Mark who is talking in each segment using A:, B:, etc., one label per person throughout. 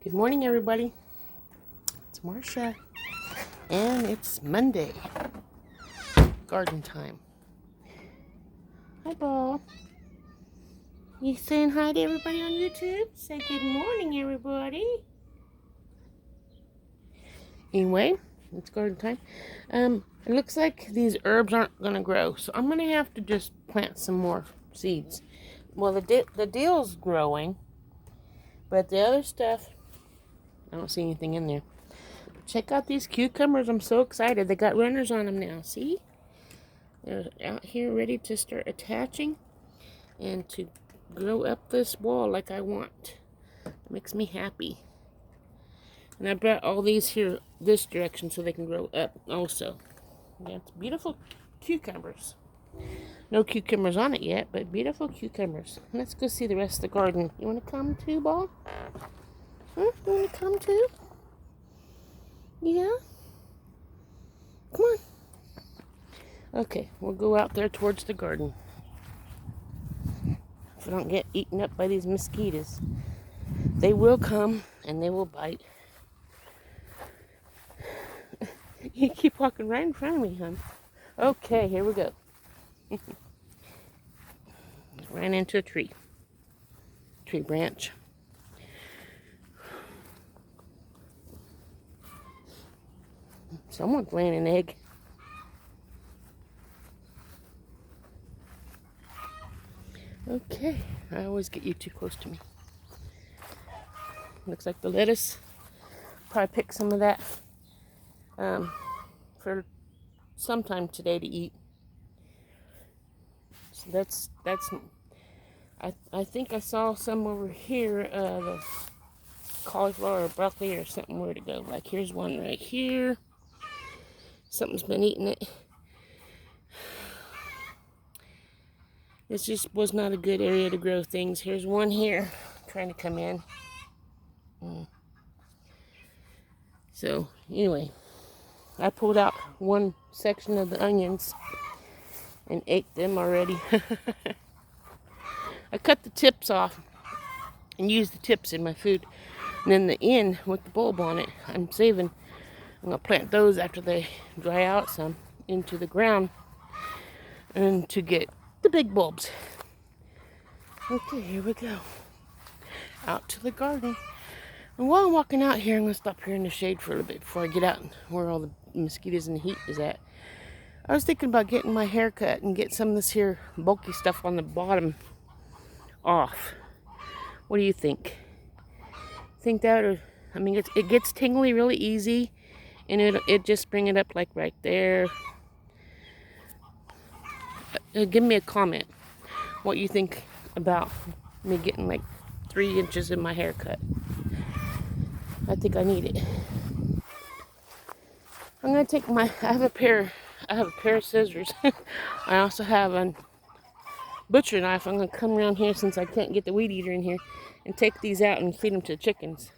A: Good morning, everybody. It's Marcia, and it's Monday. Garden time. Hi, Ball. You saying hi to everybody on YouTube? Say good morning, everybody. Anyway, it's garden time. It looks like these herbs aren't gonna grow, so I'm gonna have to just plant some more seeds. Well, the dill's growing, but the other stuff, I don't see anything in there. Check out these cucumbers. I'm so excited. They got runners on them now. See? They're out here ready to start attaching and to grow up this wall like I want. It makes me happy. And I brought all these here this direction so they can grow up also. Yeah, it's beautiful cucumbers. No cucumbers on it yet, but beautiful cucumbers. Let's go see the rest of the garden. You want to come too, Ball? Huh? You want to come too? Yeah? Come on. Okay, we'll go out there towards the garden. If I don't get eaten up by these mosquitoes. They will come and they will bite. You keep walking right in front of me, hon. Okay, here we go. Ran into a tree branch. Someone's laying an egg. Okay, I always get you too close to me. Looks like the lettuce. Probably pick some of that for sometime today to eat. So that's. I think I saw some over here. The cauliflower or broccoli or something. Where to go? Like here's one right here. Something's been eating it. This just was not a good area to grow things. Here's one here trying to come in. So anyway, I pulled out one section of the onions and ate them already. I cut the tips off and used the tips in my food. And then the end with the bulb on it, I'm saving. I'm going to plant those after they dry out some into the ground and to get the big bulbs. Okay, here we go. Out to the garden. And while I'm walking out here, I'm going to stop here in the shade for a little bit before I get out where all the mosquitoes and the heat is at. I was thinking about getting my hair cut and get some of this here bulky stuff on the bottom off. What do you think? Think that, or I mean, it gets tingly really easy, and it just bring it up like right there. Give me a comment what you think about me getting like 3 inches in my haircut. I think I need it. I'm gonna take I have a pair of scissors. I also have a butcher knife. I'm gonna come around here since I can't get the weed eater in here and take these out and feed them to the chickens.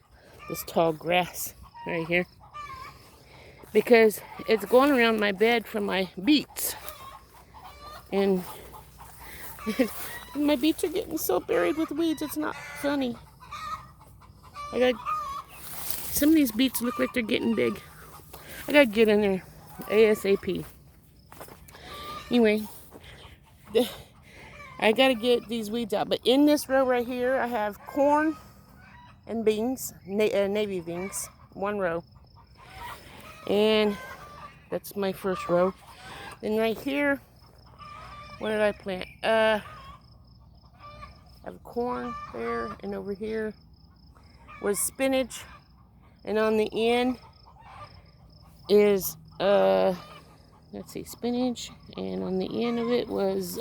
A: This tall grass right here. Because it's going around my bed from my beets. And my beets are getting so buried with weeds, it's not funny. Some of these beets look like they're getting big. I gotta get in there ASAP. Anyway, I gotta get these weeds out. But in this row right here, I have corn and beans, navy beans, one row. And that's my first row. Then right here, what did I plant? I have corn there, and over here was spinach, and on the end is let's see, spinach, and on the end of it was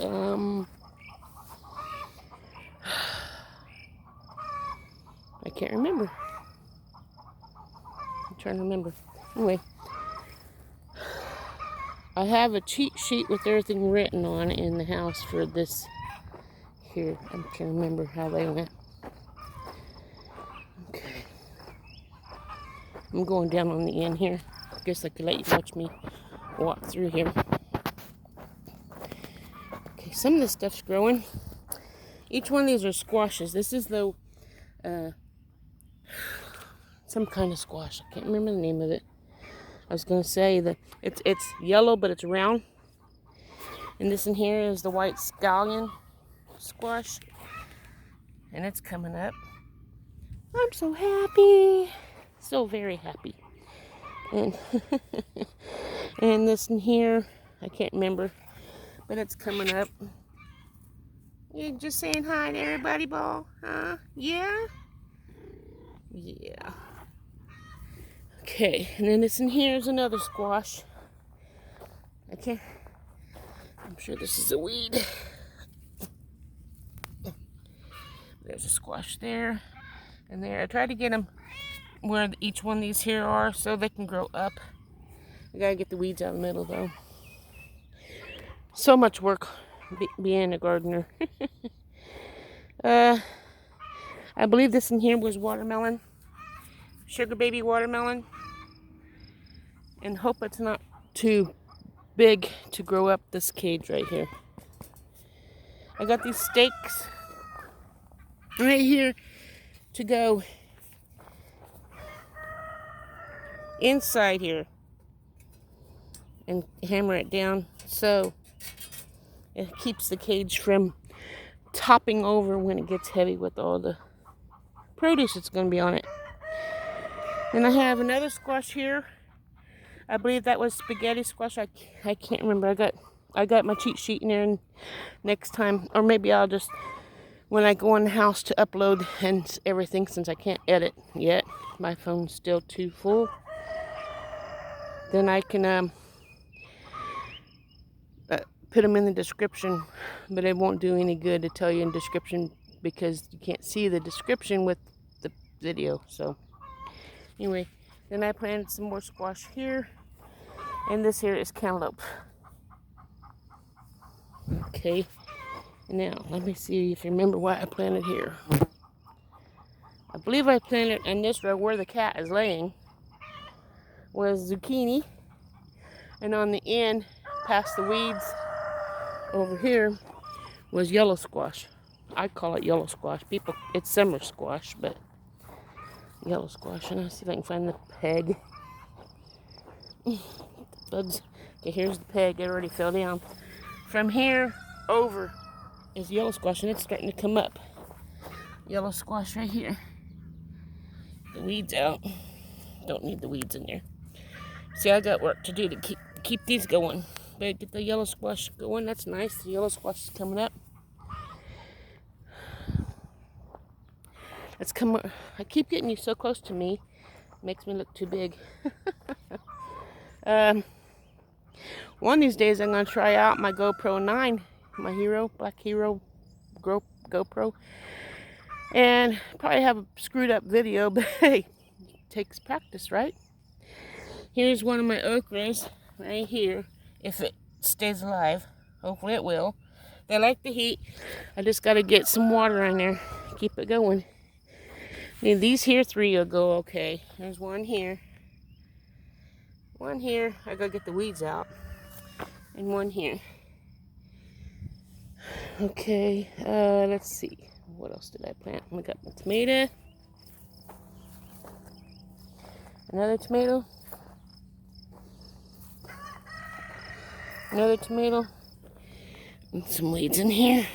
A: I can't remember. I'm trying to remember. Anyway, I have a cheat sheet with everything written on in the house for this here. I'm trying to remember how they went. Okay. I'm going down on the end here. I guess I could let you watch me walk through here. Okay, some of this stuff's growing. Each one of these are squashes. This is the some kind of squash. I can't remember the name of it. I was gonna say that it's yellow, but it's round. And this in here is the white scallion squash, and it's coming up. I'm so happy, so very happy. And and this in here, I can't remember, but it's coming up. You just saying hi to everybody, Ball? Huh? Yeah? Yeah. Okay, and then this in here is another squash. I'm sure this is a weed. There's a squash there and there. I tried to get them where each one of these here are so they can grow up. I gotta get the weeds out of the middle though. So much work being a gardener. I believe this in here was watermelon. Sugar baby watermelon. And hope it's not too big to grow up this cage right here. I got these stakes right here to go inside here and hammer it down so it keeps the cage from topping over when it gets heavy with all the produce that's going to be on it. And I have another squash here. I believe that was spaghetti squash. I can't remember. I got my cheat sheet in there, and next time, or maybe I'll just, when I go in the house to upload and everything, since I can't edit yet, my phone's still too full, then I can put them in the description, but it won't do any good to tell you in description because you can't see the description with the video. So anyway, then I planted some more squash here, and this here is cantaloupe. Okay, now let me see if you remember why I planted here. I believe I planted in this row where the cat is laying was zucchini, and on the end past the weeds over here was yellow squash. I call it yellow squash. People, it's summer squash, but yellow squash. And I'll see if I can find the peg. Bugs. Okay, here's the peg. It already fell down. From here over is yellow squash, and it's starting to come up. Yellow squash right here. The weeds out. Don't need the weeds in there. See, I got work to do to keep these going. But get the yellow squash going. That's nice. The yellow squash is coming up. It's come. I keep getting you so close to me. Makes me look too big. One of these days I'm going to try out my GoPro 9, my Black Hero GoPro, and probably have a screwed up video, but hey, it takes practice, right? Here's one of my okras right here, if it stays alive. Hopefully it will. They like the heat. I just got to get some water in there, keep it going. And these here three will go okay. There's one here. One here. I gotta get the weeds out. And one here. Okay, let's see. What else did I plant? I got my tomato. Another tomato. Another tomato. And some weeds in here.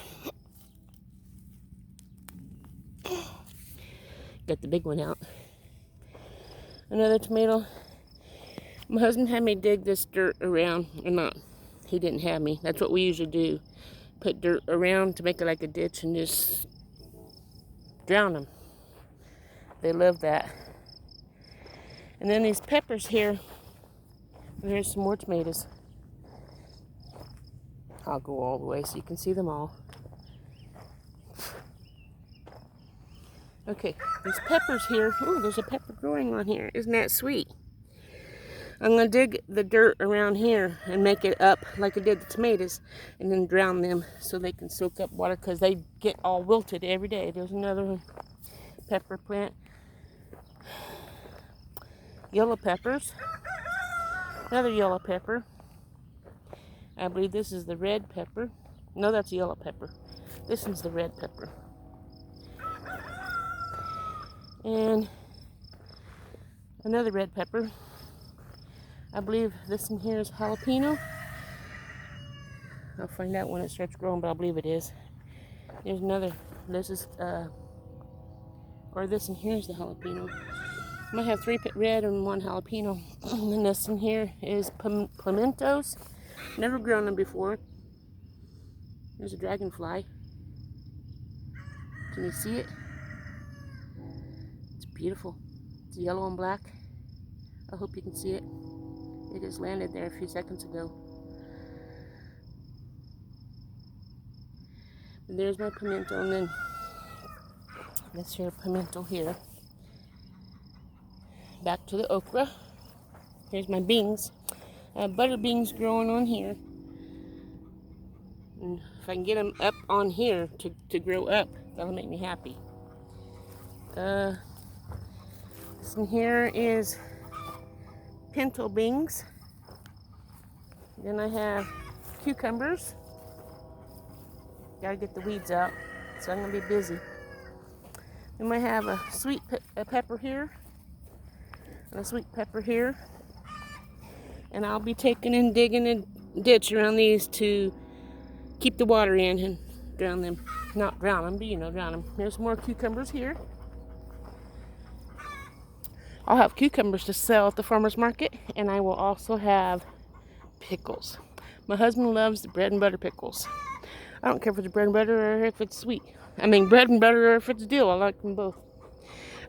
A: Got the big one out. Another tomato. My husband had me dig this dirt around, or not, he didn't have me. That's what we usually do. Put dirt around to make it like a ditch and just drown them. They love that. And then these peppers here, there's some more tomatoes. I'll go all the way so you can see them all. Okay, these peppers here, ooh, there's a pepper growing on here. Isn't that sweet? I'm going to dig the dirt around here and make it up like I did the tomatoes and then drown them so they can soak up water because they get all wilted every day. There's another pepper plant. Yellow peppers. Another yellow pepper. I believe this is the red pepper. No, that's yellow pepper. This one's the red pepper. And Another red pepper. I believe this one here is jalapeno. I'll find out when it starts growing, but I believe it is. There's another. This is, or this one here is the jalapeno. I might have 3 red and 1 jalapeno. And this one here is pimientos. Never grown them before. There's a dragonfly. Can you see it? It's beautiful. It's yellow and black. I hope you can see it. It just landed there a few seconds ago. And there's my pimento, and then this here pimento here. Back to the okra. Here's my beans. I have butter beans growing on here. And if I can get them up on here to grow up, that'll make me happy. This one here is pinto beans. Then I have cucumbers. Gotta get the weeds out, so I'm gonna be busy. Then I have a sweet pepper here, and a sweet pepper here. And I'll be taking and digging a ditch around these to keep the water in and drown them. Not drown them, but you know, drown them. There's more cucumbers here. I'll have cucumbers to sell at the farmer's market, and I will also have pickles. My husband loves the bread and butter pickles. I don't care if it's bread and butter or if it's sweet. I mean, bread and butter or if it's dill. I like them both.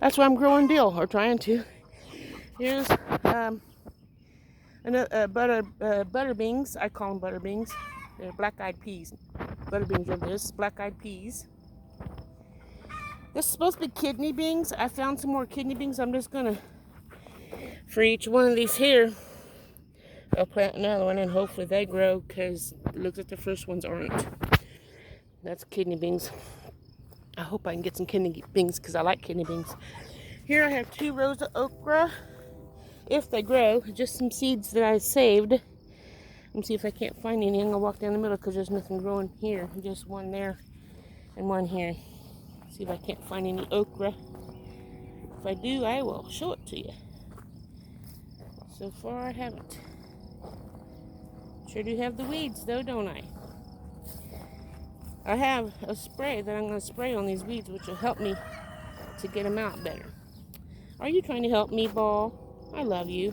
A: That's why I'm growing dill, or trying to. Here's butter beans. I call them butter beans. They're black-eyed peas. Butter beans are this. Black-eyed peas. This is supposed to be kidney beans. I found some more kidney beans. I'm just going to, for each one of these here, I'll plant another one and hopefully they grow, because it looks like the first ones aren't. That's kidney beans. I hope I can get some kidney beans because I like kidney beans. Here I have 2 rows of okra. If they grow, just some seeds that I saved. Let me see if I can't find any. I'm going to walk down the middle because there's nothing growing here. Just one there and one here. See if I can't find any okra. If I do, I will show it to you. So far, I haven't. Sure do have the weeds, though, don't I? I have a spray that I'm going to spray on these weeds, which will help me to get them out better. Are you trying to help me, Ball? I love you.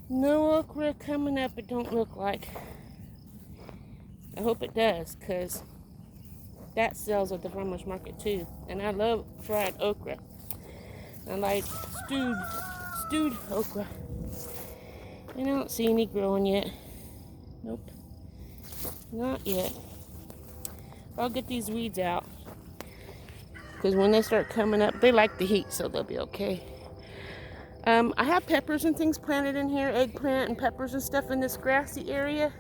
A: No okra coming up, it don't look like. I hope it does, because that sells at the farmer's market too. And I love fried okra. I like stewed okra. And I don't see any growing yet. Nope. Not yet. I'll get these weeds out. Because when they start coming up, they like the heat, so they'll be okay. I have peppers and things planted in here, eggplant and peppers and stuff in this grassy area.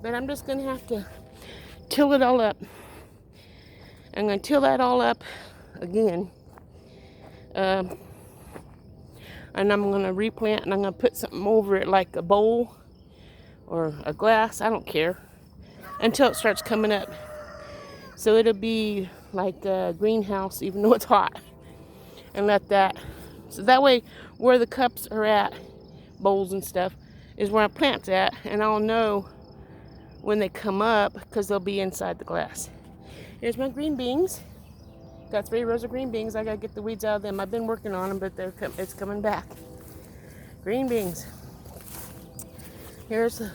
A: But I'm just going to have to till it all up. I'm going to till that all up again. And I'm going to replant, and I'm going to put something over it like a bowl or a glass. I don't care. Until it starts coming up. So it'll be like a greenhouse, even though it's hot. And let that. So that way, where the cups are at, bowls and stuff, is where I plant at. And I'll know when they come up, because they'll be inside the glass. Here's my green beans. Got 3 rows of green beans. I gotta get the weeds out of them. I've been working on them, but it's coming back. Green beans. Here's the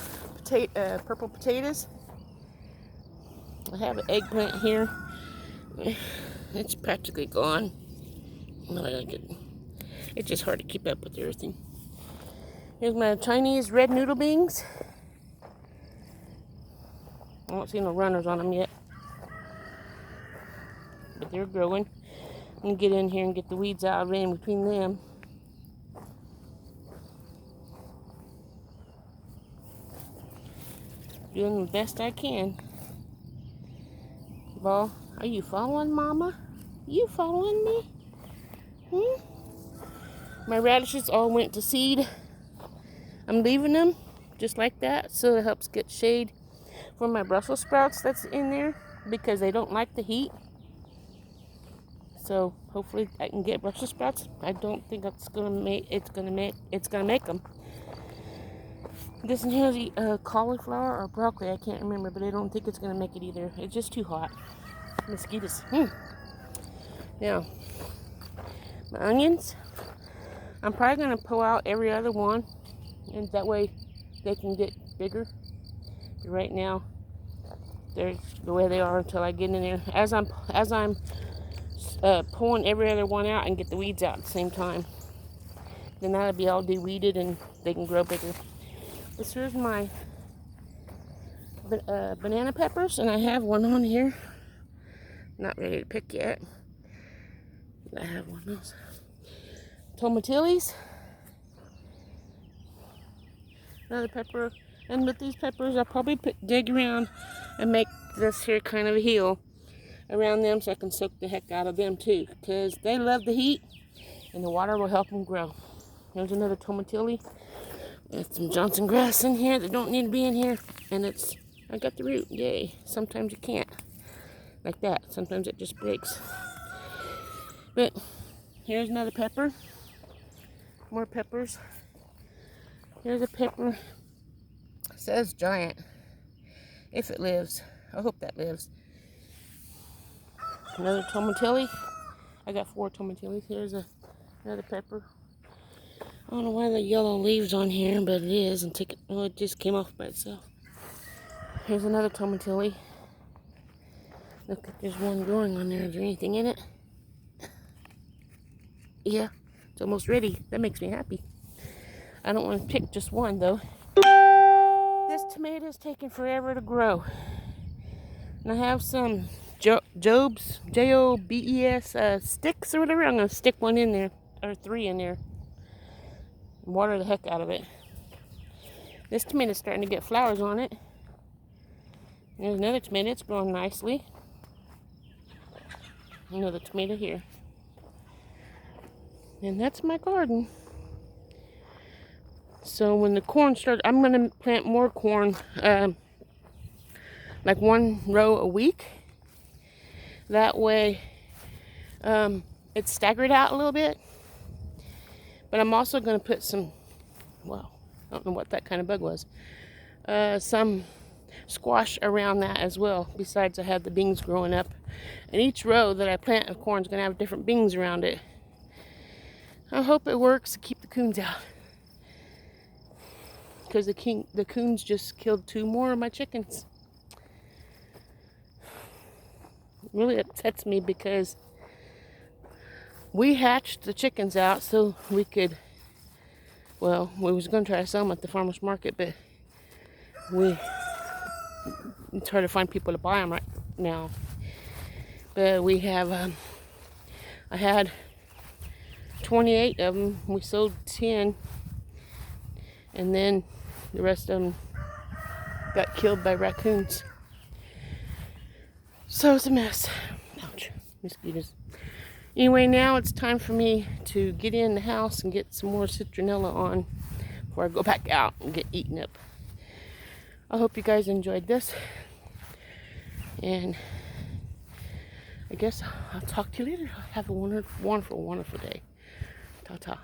A: purple potatoes. I have an eggplant here. It's practically gone. It's just hard to keep up with everything. Here's my Chinese red noodle beans. I don't see no runners on them yet. But they're growing. I'm going to get in here and get the weeds out of in between them. Doing the best I can. Ball, are you following Mama? You following me? My radishes all went to seed. I'm leaving them just like that, so it helps get shade for my Brussels sprouts that's in there, because they don't like the heat. So hopefully I can get Brussels sprouts. I don't think it's gonna make them. This one here is cauliflower or broccoli. I can't remember, but I don't think it's gonna make it either. It's just too hot. Mosquitoes. Now, my onions. I'm probably gonna pull out every other one, and that way they can get bigger. But right now, they're the way they are until I get in there. As I'm pulling every other one out and get the weeds out at the same time. Then that'll be all de-weeded and they can grow bigger. This here's my banana peppers, and I have one on here. Not ready to pick yet. I have one of those. Tomatillos. Another pepper. And with these peppers, I'll probably dig around and make this here kind of a hill around them so I can soak the heck out of them too, because they love the heat and the water will help them grow. There's another tomatillo. There's some Johnson grass in here that don't need to be in here, and I got the root. Yay. Sometimes you can't like that. Sometimes it just breaks. But here's another pepper. More peppers. Here's a pepper. It says giant. If it lives. I hope that lives. Another tomatillo. I got 4 tomatillos. Here's another pepper. I don't know why the yellow leaves on here, but it is. And it just came off by itself. Here's another tomatillo. Look, there's one growing on there. Is there anything in it? Yeah, it's almost ready. That makes me happy. I don't want to pick just one though. This tomato's taking forever to grow. And I have some Jobs, J-O-B-E-S sticks or whatever. I'm going to stick one in there, or 3 in there. And water the heck out of it. This tomato's starting to get flowers on it. There's another tomato. It's growing nicely. Another tomato here. And that's my garden. So when the corn starts, I'm going to plant more corn, like 1 row a week. That way it's staggered out a little bit. But I'm also going to put some, well, I don't know what that kind of bug was, some squash around that as well. Besides, I have the beans growing up. And each row that I plant of corn is going to have different beans around it. I hope it works to keep the coons out. Because the coons just killed 2 more of my chickens. It really upsets me because we hatched the chickens out so we could, well, we was going to try to sell them at the farmer's market, but it's hard to find people to buy them right now. But we have, I had 28 of them. We sold 10. And then the rest of them got killed by raccoons. So it's a mess. Ouch, mosquitoes. Anyway, now it's time for me to get in the house and get some more citronella on before I go back out and get eaten up. I hope you guys enjoyed this. And I guess I'll talk to you later. Have a wonderful, wonderful day. Ta-ta.